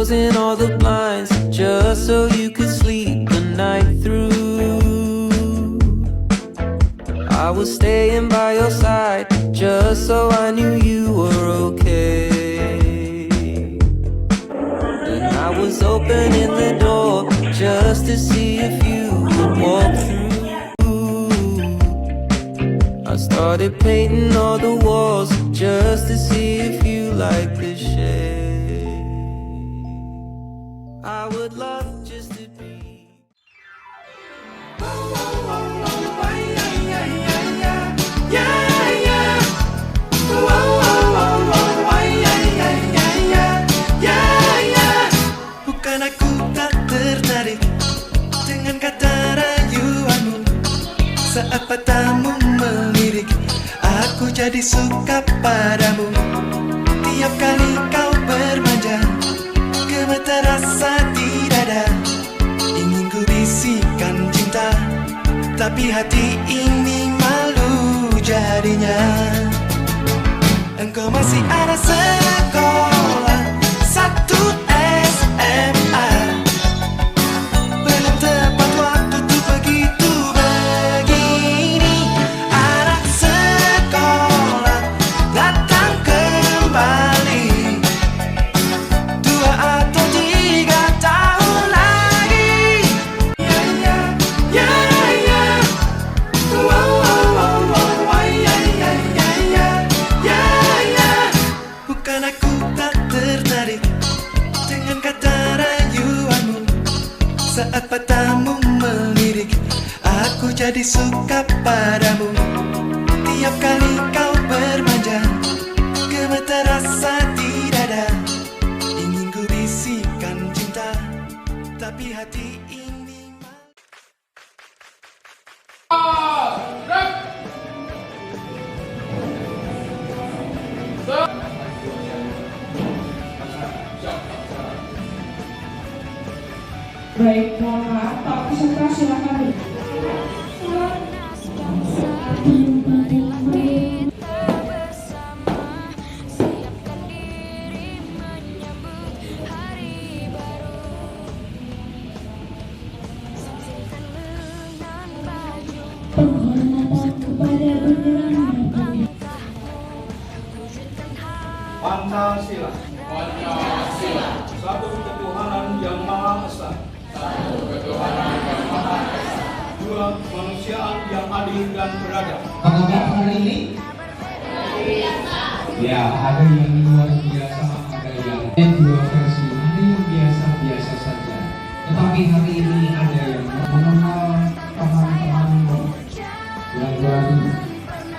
closing all the blinds just so you could sleep the night through. I was staying by your side just so I knew you were okay. And I was opening the door just to see if you would walk through. I started painting all the walls just to see if you like the shade. I would love just to be. Bukan aku tak tertarik dengan kata rayuanmu. Saat matamu melirik, aku jadi suka padamu. Tiap kali kau bermanja, gemetar rasa di dada. Ingin ku bisikan cinta, tapi hati ini malu jadinya. Engkau masih ada sekolah, satu SMA. Belum tepat waktu tuh begitu begini. Anak sekolah datang kembali 2 atau 3 tahun lagi. Ya ya ya ya. Wow wow wow wow. Ya ya ya ya ya ya. Bukan aku tak tertarik dengan kata rayuanmu. Saat matamu melirik, aku jadi suka padamu. Tiap kali kau bermanja, gemetar rasa di dada. Ingin ku bisikan cinta, tapi hati ini Baik, mohon maaf, Pak peserta silakan. Penghormatan kepada bendera Pancasila. Satu ketuhanan yang Maha Esa. Dua, kemanusiaan yang adil dan beradab. Apakah hari ini? Ya, ada yang luar biasa, ada yang dua versi. Ada yang biasa-biasa saja. Tetapi hari ini ada yang mengenal teman-teman yang baru,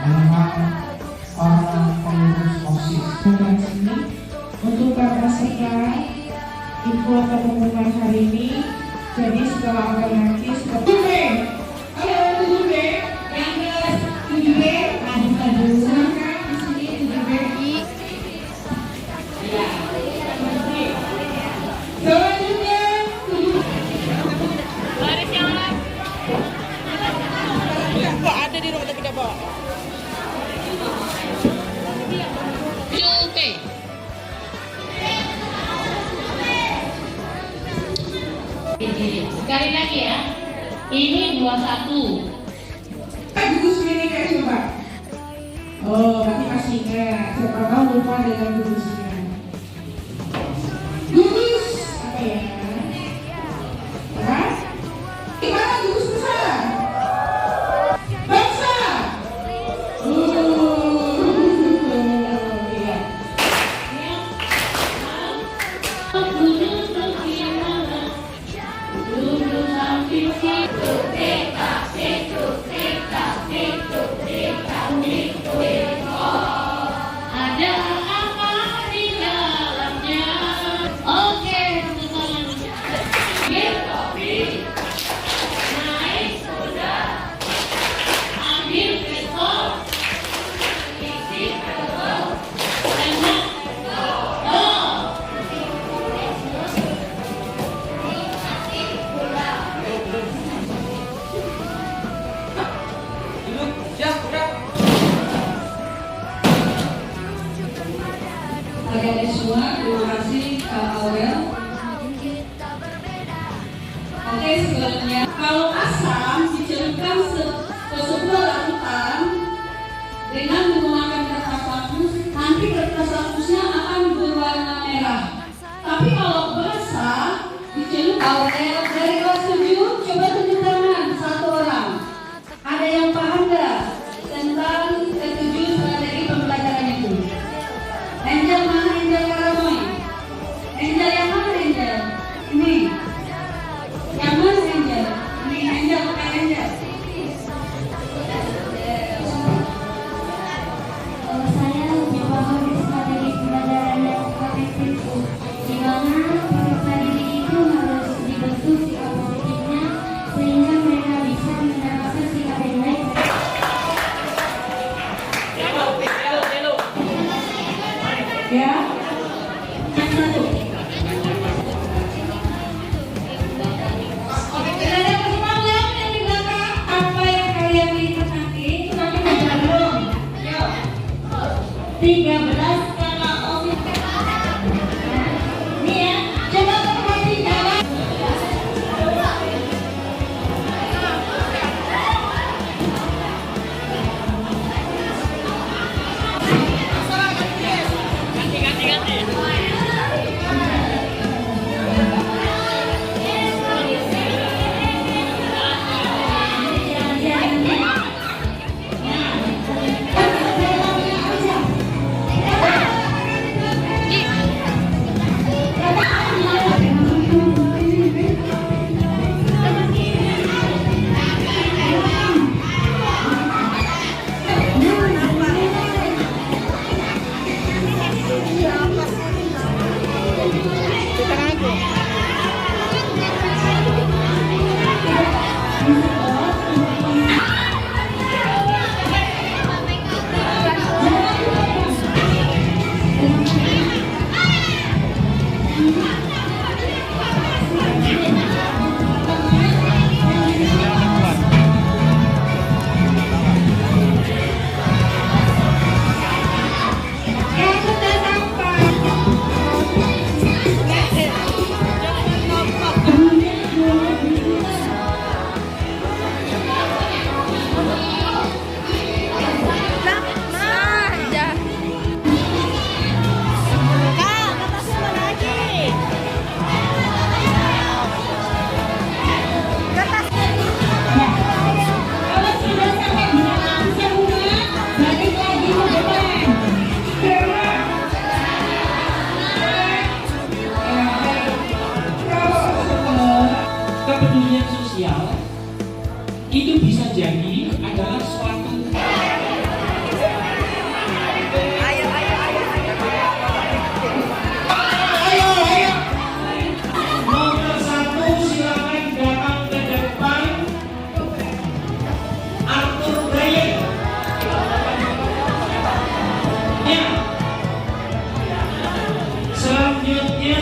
mengenal para pengurus OSIS. dan sini untuk para peserta info atau pengumuman hari ini. Jadi setelah akan nanti seperti ayo 7B yang kelas 7B maju silakan di sini 7B. Ya. Selanjutnya 7. Baris yang lain. Kok ada di rumah tapi tidak bawa. 7B. Sekali lagi ya, ini 21. Gugus ini kayak coba. Oh, berarti masih ingat. Siapa tahu lupa dengan gugusnya. Gugus apa ya? Apa? Gimana gugus besar? Bangsa. Iya. Ada apa di dalamnya? Oke, teman-teman. Ambil kopi, naik kuda, ambil pistol, isi peluru, tembak, go. Adik-adik semua, terima kasih Kak Aurel. dalamnya. Kalau asam dicelupkan ke sebuah larutan dengan menggunakan kertas lapis, nanti kertas lapisnya akan berwarna merah. Tapi kalau basah dicelup. Dari kelas 7 coba tunjuk tangan satu orang. Ada yang paham nggak tentang ketujuh strategi pembelajaran itu? Angel mana? Angel Karamoy. Angel yang mana Angel? Ini. Yang mana Angel? Ini Angel, bukan Angel. Kalau saya lebih paham di strategi pembelajaran yang efektif, di mana peserta didik itu harus dibentuk sikap positifnya sehingga mereka bisa mendapatkan sikap yang baik. Ya, Yang satu. Tidak ada peserta yang di belakang. Apa yang kalian lihat nanti itu nanti berjalan. Yuk. 13 skala ofis. Nih ya, coba perhatikan. Kalau sudah sampai di dalam semua, balik lagi ke depan. Gerak. Kepedulian sosial itu bisa jadi adalah suatu nomor 1 silakan datang ke depan. Arthur Brian ya. Selanjutnya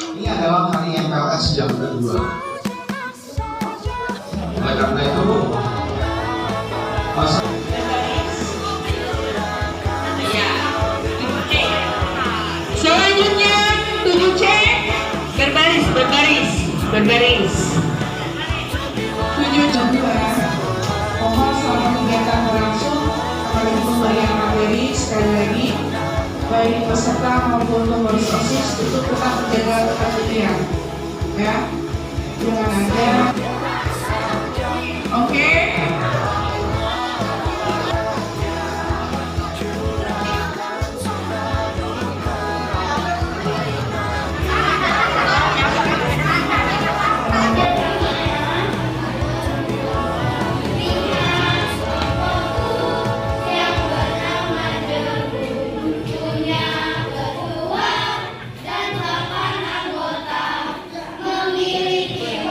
Ini adalah hari MPLS jam kedua. Oleh karena itu, masa Selanjutnya 7C berbaris. 7 mohon selama kegiatan berlangsung kami pemberian materi sekali lagi baik peserta maupun pengurus OSIS untuk tetap menjaga ketertiban ya dengan ada oke. Memiliki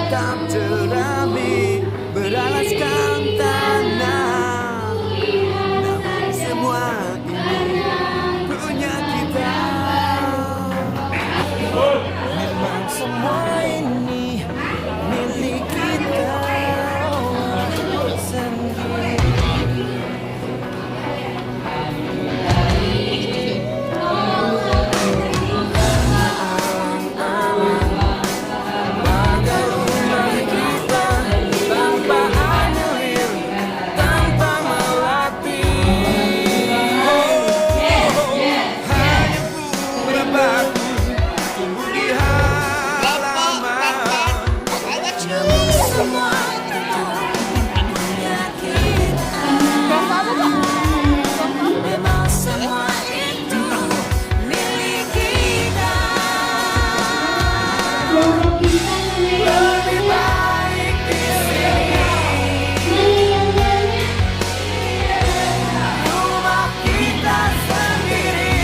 tetap jerami beralaskan tanah. Namun semua ini punya kita. Memang semua ini milik kita sendiri.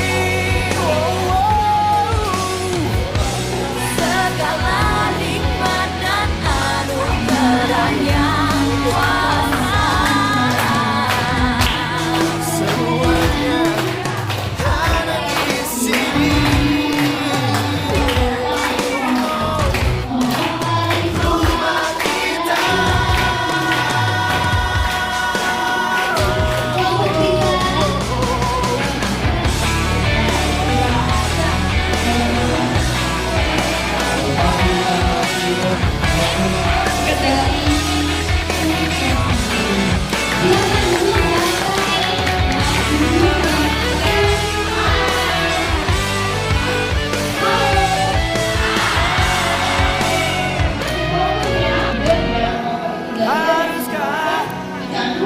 Haruskah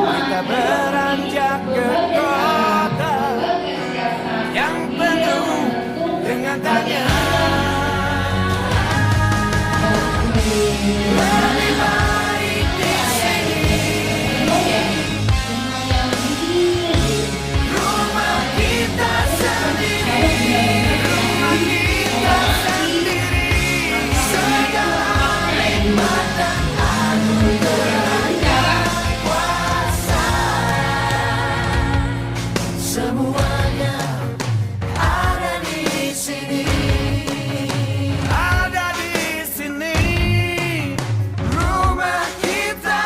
kita beranjak ke kota yang penuh dengan tanya? Lebih baik di sini, rumah kita sendiri, rumah kita sendiri, segala nikmat dan anugerah kuasa, semuanya ada di sini. Ada di sini, rumah kita.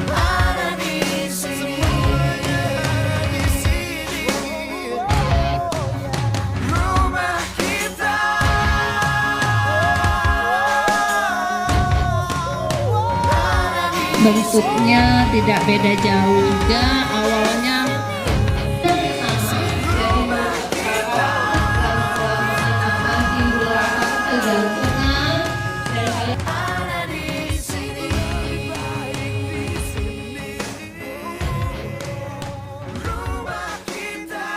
Ada di sini, di sini, rumah kita. Bentuknya tidak beda jauh juga, awalnya sama dari beberapa timbul rasa ketergantungan dan Ada di sini, baik di sini, rumah kita.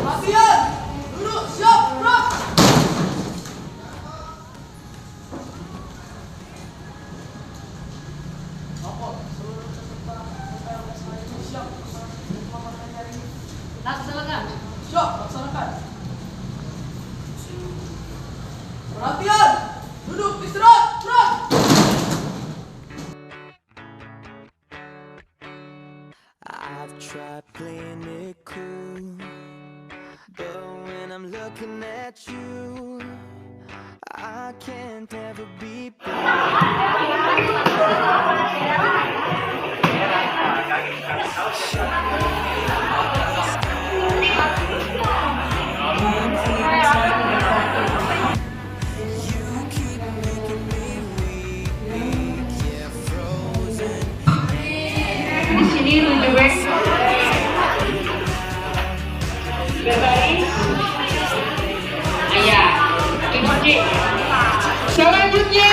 Latihan! Duduk, siap, gerak! laksanakan. Siap, laksanakan. Perhatian! Duduk, istirahat, gerak! I've tried playing it cool, but when I'm looking at you, I can't ever be Di sini rujuknya berbalik. Ayah, ikuti. Selanjutnya